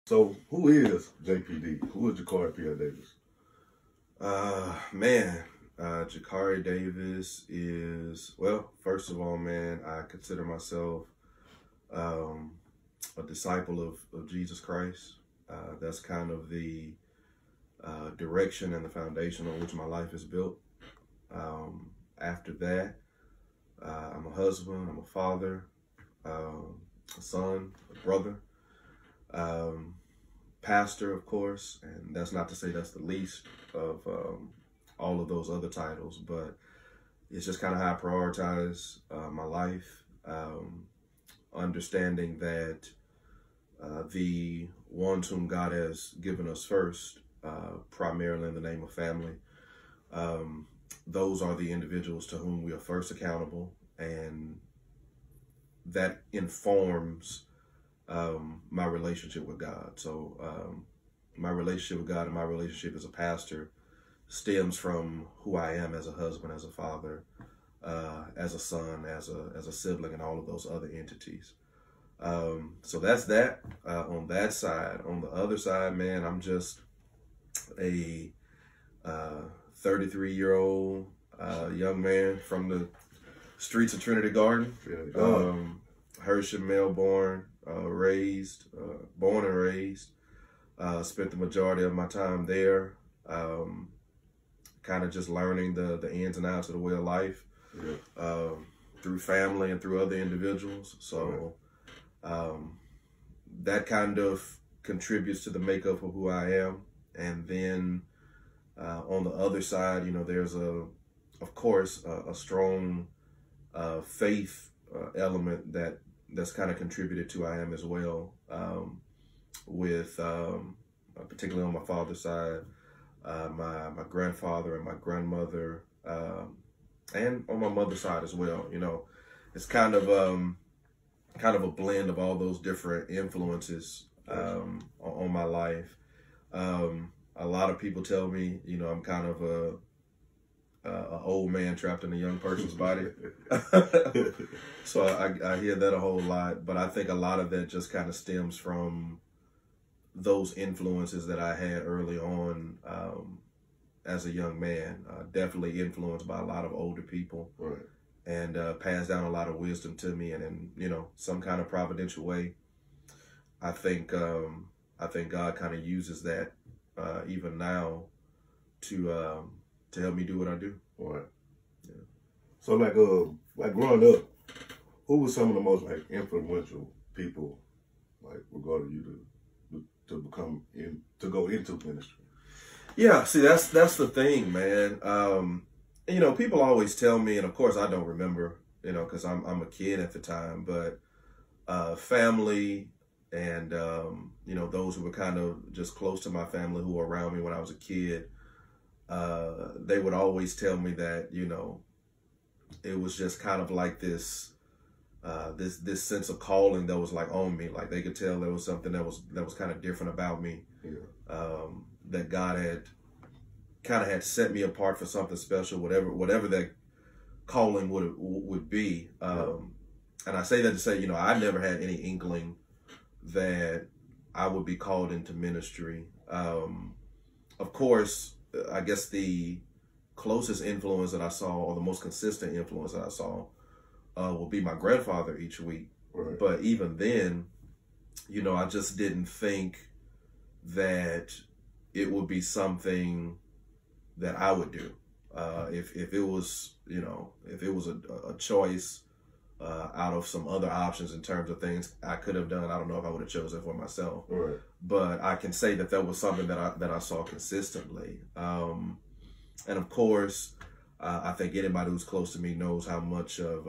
So, who is JPD? Who is Jakari P.R. Davis? Jakari Davis is, well, first of all, man, I consider myself a disciple of Jesus Christ. That's kind of the direction and the foundation on which my life is built. After that, I'm a husband, I'm a father, a son, a brother, pastor, of course, and that's not to say that's the least of all of those other titles, but it's just kind of how I prioritize my life, understanding that the ones whom God has given us first, primarily in the name of family, those are the individuals to whom we are first accountable, and that informs my relationship with God. So my relationship with God and my relationship as a pastor stems from who I am as a husband, as a father, as a son, as a sibling, and all of those other entities. So that's that on that side. On the other side, man, I'm just a 33-year-old young man from the streets of Trinity Garden, Hershey, Melbourne, born and raised. Spent the majority of my time there, kind of just learning the ins and outs of the way of life, through family and through other individuals. So that kind of contributes to the makeup of who I am. And then on the other side, you know, there's of course, a strong faith element that's kind of contributed to who I am as well, with particularly on my father's side, my grandfather and my grandmother, and on my mother's side as well. You know, it's kind of a blend of all those different influences on my life. A lot of people tell me, you know, I'm kind of a old man trapped in a young person's body. So I hear that a whole lot, but I think a lot of that just kind of stems from those influences that I had early on as a young man. Definitely influenced by a lot of older people, Right. And passed down a lot of wisdom to me, and in, you know, some kind of providential way, I think God kind of uses that even now to help me do what I do. Right. Yeah. So like growing up, who was some of the most like influential people like regarding you to go into ministry? Yeah, see, that's the thing, man. You know, people always tell me, and of course I don't remember, you know, because I'm a kid at the time, but family and you know, those who were kind of just close to my family, who were around me when I was a kid, they would always tell me that, you know, it was just kind of like this sense of calling that was like on me. Like they could tell there was something that was kind of different about me. Yeah. That God had set me apart for something special, whatever that calling would be. And I say that to say, you know, I never had any inkling that I would be called into ministry. Of course, I guess the closest influence that I saw, or the most consistent influence that I saw, will be my grandfather each week. Right. But even then, you know, I just didn't think that it would be something that I would do. If it was, you know, if it was a choice out of some other options in terms of things I could have done, I don't know if I would have chosen for myself. Right. But I can say that was something that I saw consistently. And of course, I think anybody who's close to me knows how much of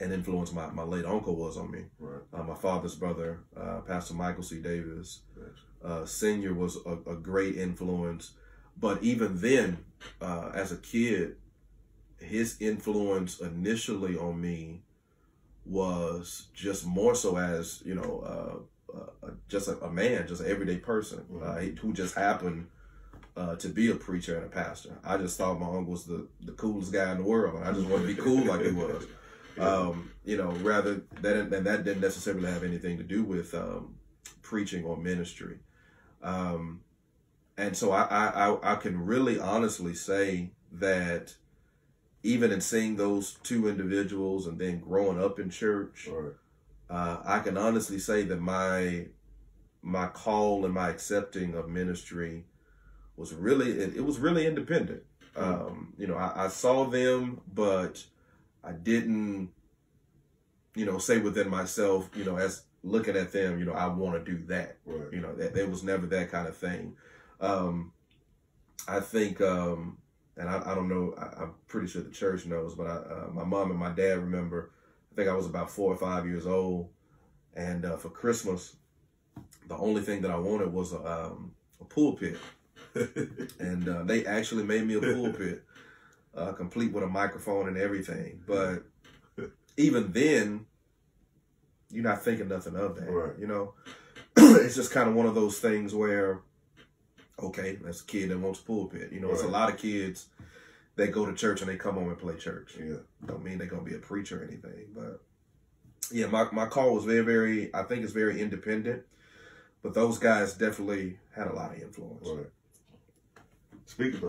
an influence my late uncle was on me. Right. My father's brother, Pastor Michael C. Davis, Yes. Senior, was a great influence. But even then, as a kid, his influence initially on me was just more so as, you know, just a man, just an everyday person, who just happened to be a preacher and a pastor. I just thought my uncle was the coolest guy in the world, and I just wanted to be cool like he was. You know, rather that didn't necessarily have anything to do with preaching or ministry. And so I can really honestly say that even in seeing those two individuals and then growing up in church, right. I can honestly say that my call and my accepting of ministry was really, it was really independent. You know, I saw them, but I didn't, you know, say within myself, you know, as looking at them, you know, I want to do that. Right. You know, that was never that kind of thing. I think, and I don't know, I'm pretty sure the church knows, but my mom and my dad remember, I think I was about 4 or 5 years old. And for Christmas, the only thing that I wanted was a pulpit. And they actually made me a pulpit, complete with a microphone and everything. But even then, you're not thinking nothing of that. Right. You know, it's just kind of one of those things where, okay, that's a kid that wants a pulpit. You know, it's a lot of kids that go to church and they come home and play church. Yeah. Don't mean they're going to be a preacher or anything. But yeah, my call was very, very, I think it's very independent. But those guys definitely had a lot of influence. Right. Speaking of